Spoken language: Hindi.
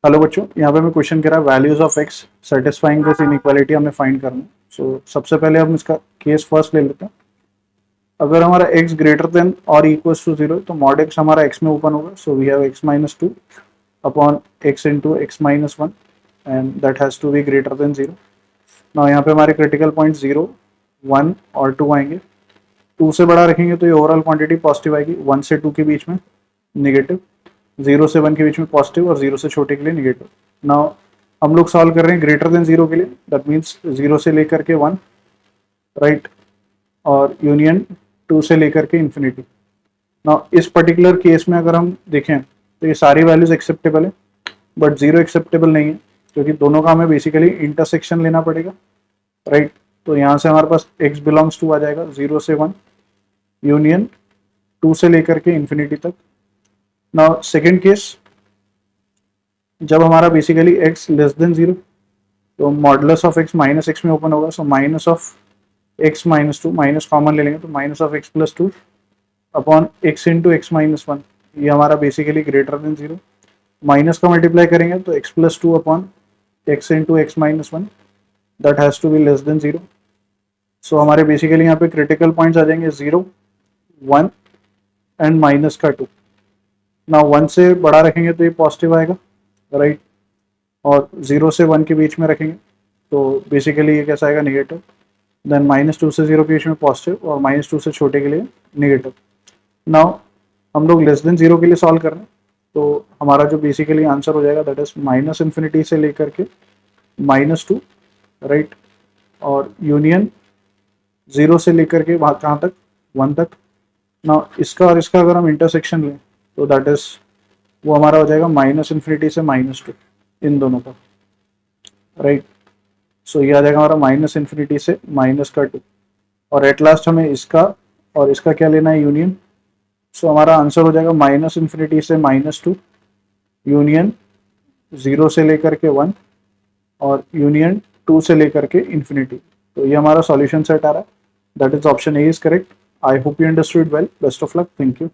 हेलो बच्चों, यहाँ पे मैं क्वेश्चन कह रहा है values of x satisfying this inequality हमें फाइंड करना है। सो सबसे पहले हम इसका केस फर्स्ट ले लेते हैं। अगर हमारा x ग्रेटर देन और इक्वल्स टू 0 तो मॉड x हमारा x में ओपन होगा। So we have x minus 2 upon x into x minus 1 and that has to be greater than 0। ना यहाँ पे हमारे क्रिटिकल पॉइंट 0, 1 और 2 आएंगे। 2 से बड़ा रखेंगे तो ये ओवरऑल क्वांटिटी पॉजिटिव आएगी, 1 से 2 के बीच में निगेटिव, 0 से 1 के बीच में पॉजिटिव और 0 से छोटे के लिए निगेटिव। नाउ हम लोग सॉल्व कर रहे हैं ग्रेटर देन 0 के लिए, दैट मीन्स 0 से लेकर के 1, राइट, और यूनियन 2 से लेकर के इन्फिनिटी। नाउ इस पर्टिकुलर केस में अगर हम देखें तो ये सारी वैल्यूज एक्सेप्टेबल है, बट 0 एक्सेप्टेबल नहीं है, क्योंकि दोनों का हमें बेसिकली इंटरसेक्शन लेना पड़ेगा, राइट। तो यहाँ से हमारे पास x बिलोंग्स टू आ जाएगा 0 से 1 यूनियन 2 से लेकर के इन्फिनिटी तक। नाउ सेकेंड केस, जब हमारा बेसिकली x लेस देन 0 तो modulus of x minus x में ओपन होगा। So minus of x minus 2, minus common ले लेंगे तो minus of x plus 2 upon x into x minus 1, ये हमारा बेसिकली ग्रेटर देन 0। माइनस का मल्टीप्लाई करेंगे तो x plus 2 upon x into x minus 1, that has to be less than 0। So हमारे बेसिकली यहाँ पे क्रिटिकल पॉइंट्स आ जाएंगे 0, 1 एंड माइनस का 2। ना 1 से बड़ा रखेंगे तो ये पॉजिटिव आएगा, राइट, और 0 से 1 के बीच में रखेंगे तो बेसिकली ये कैसा आएगा, निगेटिव। देन माइनस 2 से 0 के बीच में पॉजिटिव और माइनस 2 से छोटे के लिए निगेटिव। नाउ हम लोग लेस देन 0 के लिए सॉल्व कर रहे हैं, तो हमारा जो बेसिकली आंसर हो जाएगा दैट इज माइनस इन्फिनिटी से लेकर के माइनस 2, राइट, और यूनियन 0 से लेकर के वहाँ कहाँ तक, 1 तक। ना इसका और इसका अगर हम इंटरसेक्शन लें तो दैट इज वो हमारा हो जाएगा माइनस इन्फिनिटी से माइनस 2, इन दोनों का, राइट। सो ये आ जाएगा हमारा माइनस इन्फिनिटी से माइनस का 2, और एट लास्ट हमें इसका और इसका क्या लेना है, यूनियन। सो हमारा आंसर हो जाएगा माइनस इन्फिनिटी से माइनस 2 यूनियन 0 से लेकर के 1 और यूनियन 2 से लेकर के इन्फिनिटी। तो ये हमारा सॉल्यूशन सेट आ रहा है, that is option A is correct. I hope you understood well, best of luck, thank you.